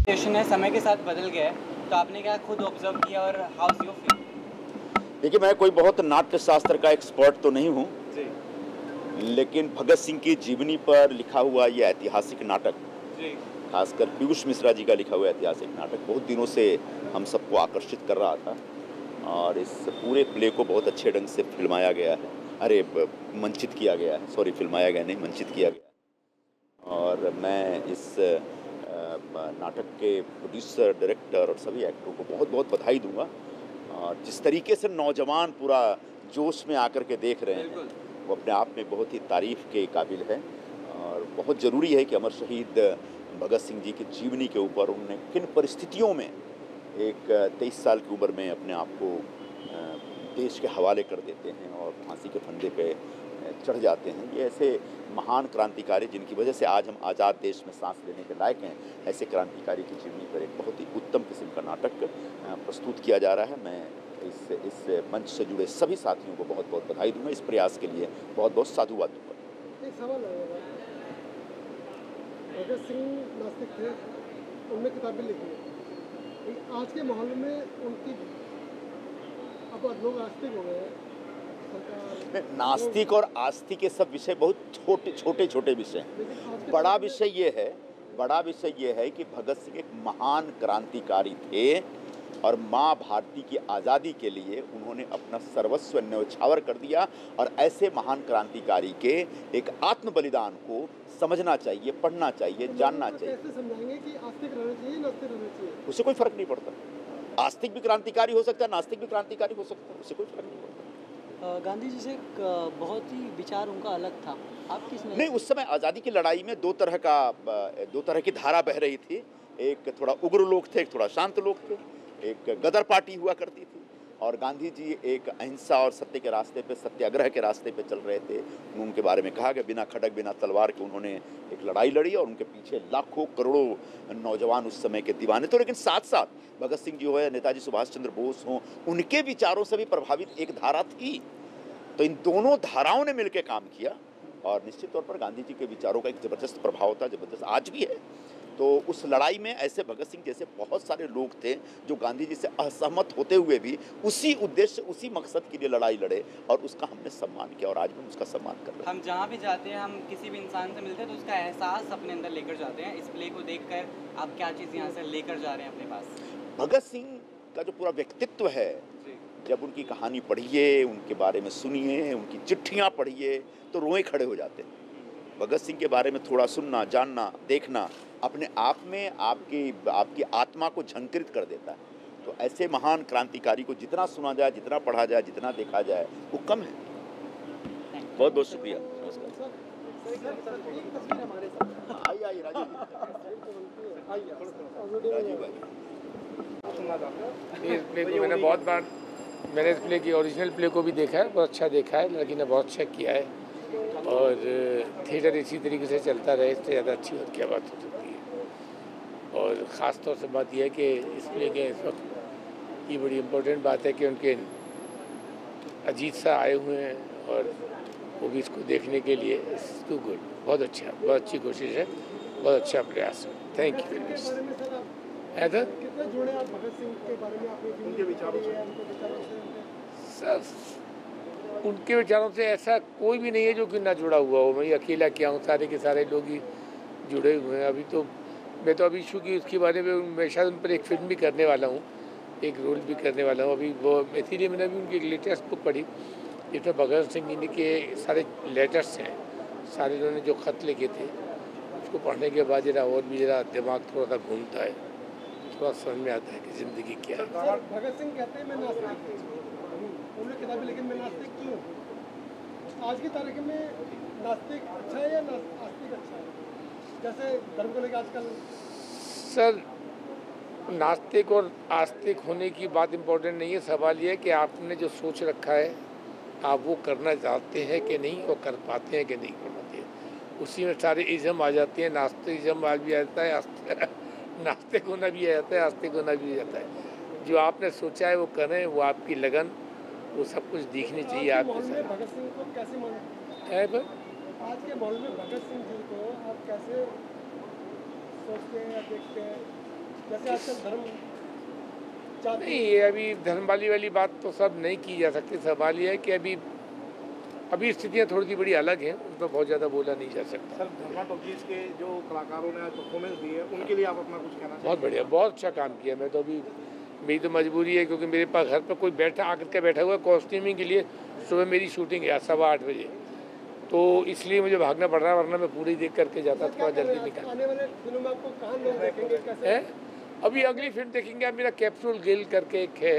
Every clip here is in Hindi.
सिचुएशन है समय के साथ बदल गया है, तो आपने क्या खुद ऑब्जर्व किया और हाउ यू फील? देखिए, मैं कोई बहुत नाट्य शास्त्र का एक्सपर्ट तो नहीं हूँ, जी लेकिन भगत सिंह की जीवनी पर लिखा हुआ ये ऐतिहासिक नाटक, जी खासकर पीयूष मिश्रा जी का लिखा हुआ ऐतिहासिक नाटक बहुत दिनों से हम सबको आकर्षित कर रहा था। और इस पूरे प्ले को बहुत अच्छे ढंग से फिल्माया गया है, मंचित किया गया है, सॉरी फिल्माया गया नहीं, मंचित किया गया। और मैं इस नाटक के प्रोड्यूसर, डायरेक्टर और सभी एक्टरों को बहुत बहुत बधाई दूंगा। और जिस तरीके से नौजवान पूरा जोश में आकर के देख रहे हैं, वो अपने आप में बहुत ही तारीफ के काबिल है। और बहुत ज़रूरी है कि अमर शहीद भगत सिंह जी की जीवनी के ऊपर उन्होंने किन परिस्थितियों में एक 23 साल की उम्र में अपने आप को देश के हवाले कर देते हैं और फांसी के फंदे पे चढ़ जाते हैं। ये ऐसे महान क्रांतिकारी जिनकी वजह से आज हम आज़ाद देश में सांस लेने के लायक हैं, ऐसे क्रांतिकारी की जीवनी पर एक बहुत ही उत्तम किस्म का नाटक प्रस्तुत किया जा रहा है। मैं इस मंच से जुड़े सभी साथियों को बहुत बहुत बधाई दूंगा, इस प्रयास के लिए बहुत बहुत साधुवाद दूंगा। एक सवाल है, भगत सिंह नास्तिक थे, उनने किताबें लिखी है, आज के माहौल में उनकी अब लोग आस्तिक हो गए हैं। नास्तिक और आस्तिक ये सब विषय बहुत छोटे छोटे विषय हैं। बड़ा विषय ये है कि भगत सिंह एक महान क्रांतिकारी थे और माँ भारती की आज़ादी के लिए उन्होंने अपना सर्वस्व न्यौछावर कर दिया। और ऐसे महान क्रांतिकारी के एक आत्म बलिदान को समझना चाहिए, पढ़ना चाहिए, जानना चाहिए। कैसे समझाएंगे कि आस्तिक रहना चाहिए, नास्तिक रहना चाहिए? उससे कोई फर्क नहीं पड़ता। आस्तिक भी क्रांतिकारी हो सकता है, नास्तिक भी क्रांतिकारी हो सकता है, उससे कोई फर्क नहीं पड़ता। गांधी जी से बहुत ही विचार उनका अलग था, आप किस में? नहीं, उस समय आज़ादी की लड़ाई में दो तरह की धारा बह रही थी। एक थोड़ा उग्र लोग थे, एक थोड़ा शांत लोग थे, एक गदर पार्टी हुआ करती थी। और गांधी जी एक अहिंसा और सत्य के रास्ते पे, सत्याग्रह के रास्ते पे चल रहे थे। उनके बारे में कहा कि बिना खड़ग बिना तलवार के उन्होंने एक लड़ाई लड़ी और उनके पीछे लाखों करोड़ों नौजवान उस समय के दीवाने थे। लेकिन साथ साथ भगत सिंह जी हो या नेताजी सुभाष चंद्र बोस हों, उनके विचारों से भी प्रभावित एक धारा थी। तो इन दोनों धाराओं ने मिलकर काम किया और निश्चित तौर पर गांधी जी के विचारों का एक ज़बरदस्त प्रभाव था, ज़बरदस्त आज भी है। तो उस लड़ाई में ऐसे भगत सिंह जैसे बहुत सारे लोग थे जो गांधी जी से असहमत होते हुए भी उसी उद्देश्य, उसी मकसद के लिए लड़ाई लड़े और उसका हमने सम्मान किया और आज भी उसका सम्मान कर रहे हैं। हम जहाँ भी जाते हैं, हम किसी भी इंसान से मिलते हैं तो उसका एहसास अपने अंदर लेकर जाते हैं। इस प्ले को देखकर आप क्या चीज़ यहाँ से लेकर जा रहे हैं अपने पास? भगत सिंह का जो पूरा व्यक्तित्व है, जब उनकी कहानी पढ़िए, उनके बारे में सुनिए, उनकी चिट्ठियाँ पढ़िए तो रोए खड़े हो जाते हैं। भगत सिंह के बारे में थोड़ा सुनना, जानना, देखना अपने आप में आपकी आत्मा को झंकृत कर देता है। तो ऐसे महान क्रांतिकारी को जितना सुना जाए, जितना पढ़ा जाए, जितना देखा जाए वो कम है। बहुत बहुत शुक्रिया। नमस्कार। आइए राजीव भाई। इस प्ले को मैंने इस प्ले की ओरिजिनल प्ले को भी देखा है, बहुत अच्छा देखा है, लड़की ने बहुत अच्छा किया है। और थिएटर इसी तरीके से चलता रहे, इससे ज़्यादा अच्छी और क्या बात हो सकती है। और ख़ास तौर से बात यह है कि इस प्ले के इस वक्त ये बड़ी इम्पोर्टेंट बात है कि उनके अजीत शाह आए हुए हैं और वो भी इसको देखने के लिए। इट्स टू गुड, बहुत अच्छा, बहुत अच्छी कोशिश है, बहुत अच्छा प्रयास है। Thank you very much. कितने जुड़े आप भगत सिंह के बारे में, आपने उनके विचारों से? सर, उनके विचारों से ऐसा कोई भी नहीं है जो कि ना जुड़ा हुआ हो। मैं अकेला क्या हूँ, सारे के सारे लोग ही जुड़े हुए हैं। मैं तो अभी इशू की उसके बारे में मैं शायद उन पर एक फिल्म भी करने वाला हूँ, एक रोल भी करने वाला हूँ अभी वो। इसीलिए मैंने भी उनकी एक लेटेस्ट बुक पढ़ी जिसमें भगत सिंह जी के सारे लेटर्स हैं, सारे उन्होंने जो खत लिखे थे, उसको पढ़ने के बाद और भी दिमाग थोड़ा सा घूमता है, थोड़ा समझ में आता है कि ज़िंदगी क्या है। भगत सिंह कहते हैं मैं नास्तिक हूँ, उन्होंने किताबें लेकिन मैं नास्तिक क्यों? आज की तारीख में नास्तिक अच्छा है या आस्तिक अच्छा है? जैसे धर्म को लेकर आजकल। सर, नास्तिक और आस्तिक होने की बात इम्पोर्टेंट नहीं है। सवाल ये है कि आपने जो सोच रखा है आप वो करना चाहते हैं कि नहीं, और कर पाते हैं कि नहीं कर पाते हैं। उसी में सारे इज़म आ जाते हैं। नास्तिज्म आज भी आ जाता है, नास्तिक होना भी आ जाता है, आस्तिक होना भी आ जाता है। जो आपने सोचा है वो करें, वो आपकी लगन, वो सब कुछ दिखनी चाहिए आपके साथ। भगत सिंह को कैसे मानते है हैं? आज के माहौल में भगत सिंह जी को आप कैसे सोचते हैं या देखते हैं? जैसे आजकल धर्म चाहते नहीं, ये अभी धर्म वाली बात तो सब नहीं की जा सकती। सवाल ये है कि अभी स्थितियाँ थोड़ी सी बड़ी अलग हैं, उस पर बहुत ज़्यादा बोला नहीं जा सकता। सर, धर्मा टॉकीज के जो कलाकारों ने आज परफॉर्मेंस दी है उनके लिए आप अपना कुछ कहना चाहिए? बहुत बढ़िया, बहुत अच्छा काम किया। मैं तो अभी मेरी तो मजबूरी है क्योंकि मेरे पास घर पर कोई आकर के बैठा हुआ है कॉस्ट्यूमिंग के लिए। सुबह मेरी शूटिंग है 8:15 बजे, तो इसलिए मुझे भागना पड़ रहा है, वरना मैं पूरी देख करके जाता थोड़ा जल्दी निकल। आने वाले दिनों में आपको कहाँ लोग देखेंगे, कैसे? है अभी अगली फिल्म देखेंगे आप, मेरा कैप्सूल गिल करके एक है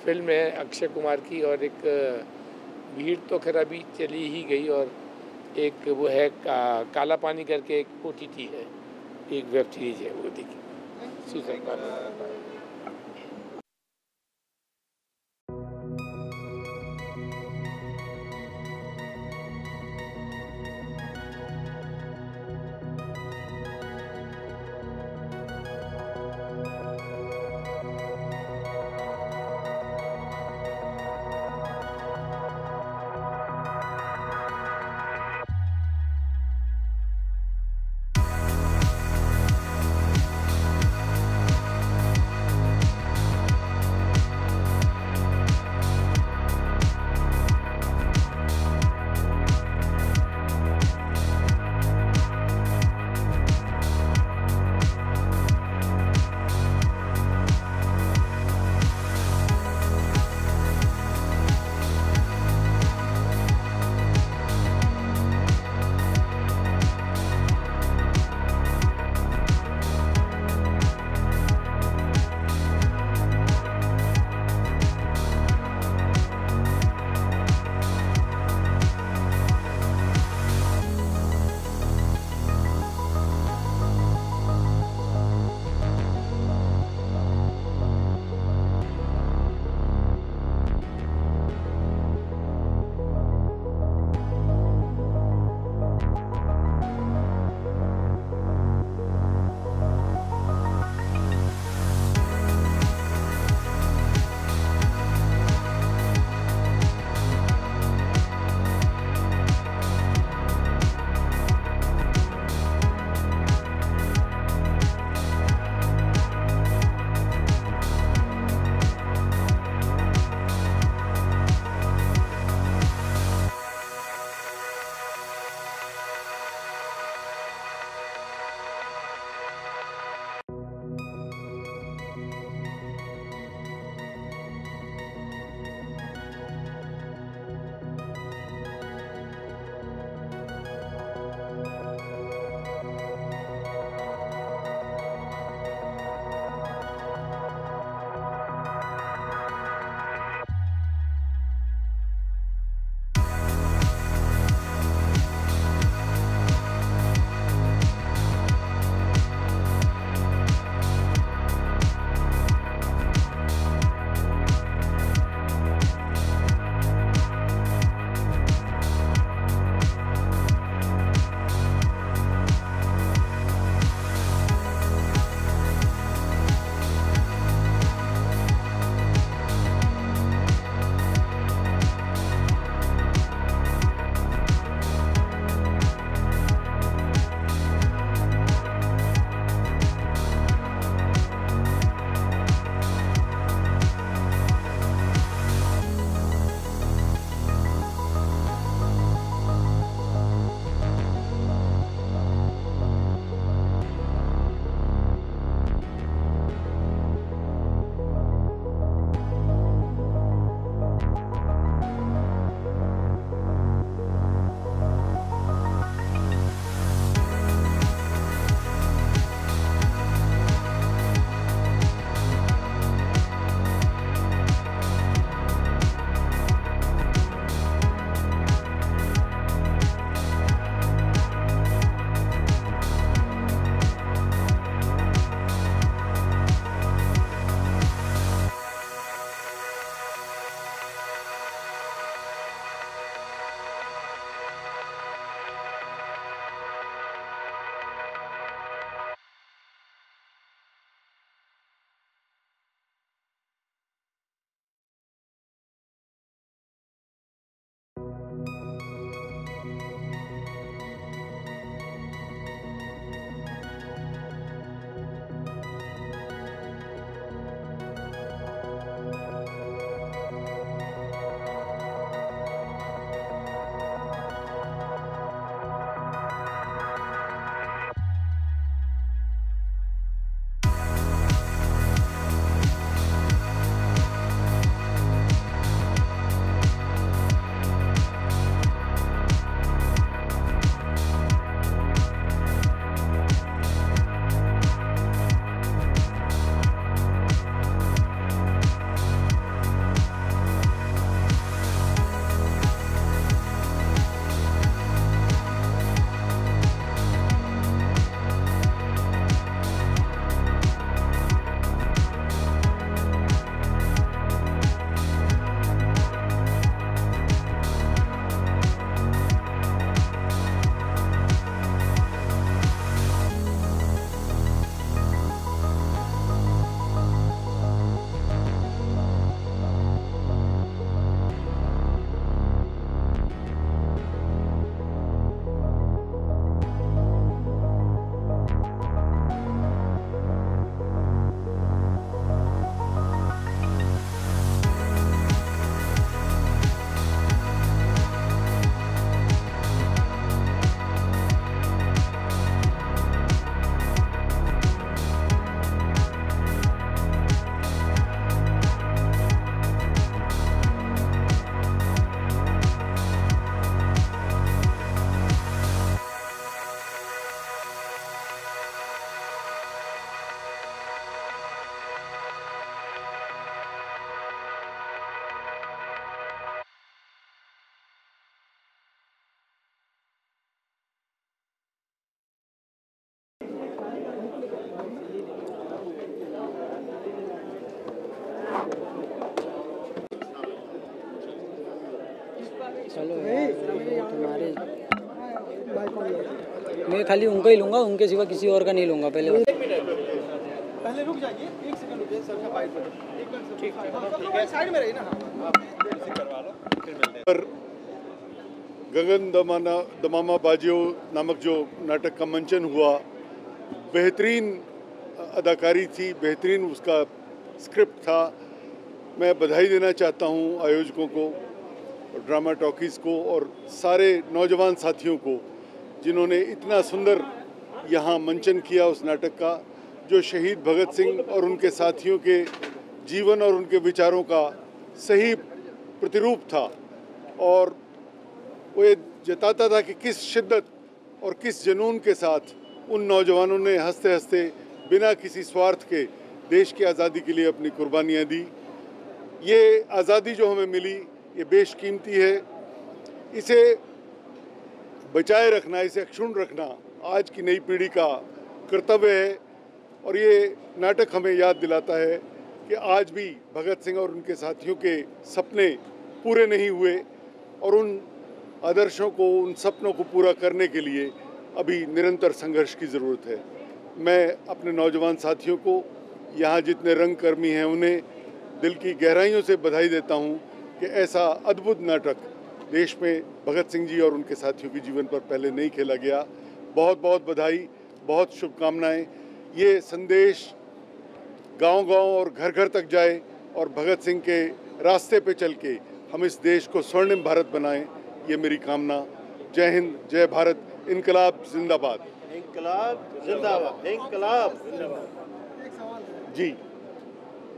फिल्म है अक्षय कुमार की, और एक भीड़ तो खैर अभी चली ही गई, और एक वो है काला पानी करके एक OTT है, एक वेब सीरीज है, वो देखिए सीजन का। चलो यार, तुम्हारे मैं खाली उनका ही लूँगा, उनके सिवा किसी और का नहीं लूँगा। पहले पहले रुक जाइए, 1 सेकंड रुकिए सर का बाइक पर। ठीक है, साइड में रहिए ना। पर गगन दमामा बाजियो नामक जो नाटक का मंचन हुआ, बेहतरीन अदाकारी थी, बेहतरीन उसका स्क्रिप्ट था। मैं बधाई देना चाहता हूं आयोजकों को, ड्रामा टॉकीज़ को और सारे नौजवान साथियों को जिन्होंने इतना सुंदर यहाँ मंचन किया उस नाटक का, जो शहीद भगत सिंह और उनके साथियों के जीवन और उनके विचारों का सही प्रतिरूप था। और वो ये जताता था कि किस शिद्दत और किस जुनून के साथ उन नौजवानों ने हंसते हंसते बिना किसी स्वार्थ के देश की आज़ादी के लिए अपनी कुर्बानियाँ दी। ये आज़ादी जो हमें मिली ये बेशकीमती है, इसे बचाए रखना, इसे अक्षुण्ण रखना आज की नई पीढ़ी का कर्तव्य है। और ये नाटक हमें याद दिलाता है कि आज भी भगत सिंह और उनके साथियों के सपने पूरे नहीं हुए और उन आदर्शों को, उन सपनों को पूरा करने के लिए अभी निरंतर संघर्ष की ज़रूरत है। मैं अपने नौजवान साथियों को, यहाँ जितने रंगकर्मी हैं, उन्हें दिल की गहराइयों से बधाई देता हूँ कि ऐसा अद्भुत नाटक देश में भगत सिंह जी और उनके साथियों के जीवन पर पहले नहीं खेला गया। बहुत बहुत बधाई, बहुत शुभकामनाएं। ये संदेश गांव-गांव और घर-घर तक जाए और भगत सिंह के रास्ते पे चल के हम इस देश को स्वर्णिम भारत बनाएं, ये मेरी कामना। जय हिंद, जय भारत, इनकलाब जिंदाबाद। इनकलाब जिंदाबाद, इनकलाब एक सवाल है जी,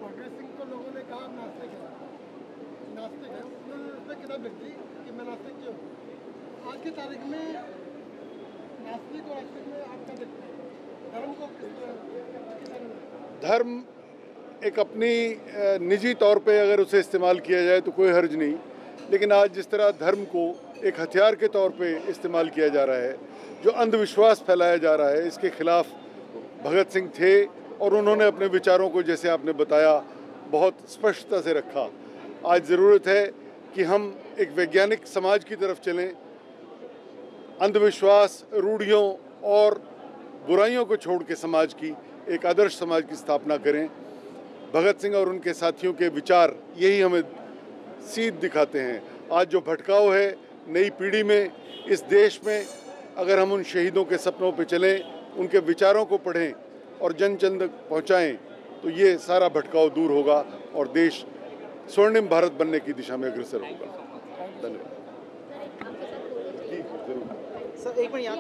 भगत सिंह को लोगों ने कहा नास्तिक है, उन्होंने उस पर किताब लिख दी कि मैं नास्तिक क्यों हूँ। आज की तारीख में नास्तिक और आस्तिक में आप क्या देखते हैं? धर्म को धर्म एक अपनी निजी तौर पे अगर उसे इस्तेमाल किया जाए तो कोई हर्ज नहीं, लेकिन आज जिस तरह धर्म को एक हथियार के तौर पे इस्तेमाल किया जा रहा है, जो अंधविश्वास फैलाया जा रहा है, इसके खिलाफ भगत सिंह थे और उन्होंने अपने विचारों को, जैसे आपने बताया, बहुत स्पष्टता से रखा। आज ज़रूरत है कि हम एक वैज्ञानिक समाज की तरफ चलें, अंधविश्वास, रूढ़ियों और बुराइयों को छोड़ के समाज की एक आदर्श समाज की स्थापना करें। भगत सिंह और उनके साथियों के विचार यही हमें सीध दिखाते हैं। आज जो भटकाव है नई पीढ़ी में, इस देश में, अगर हम उन शहीदों के सपनों पे चलें, उनके विचारों को पढ़ें और जन जन तक पहुँचाएँ, तो ये सारा भटकाव दूर होगा और देश स्वर्णिम भारत बनने की दिशा में अग्रसर होगा। धन्यवाद। सर एक मिनट यहाँ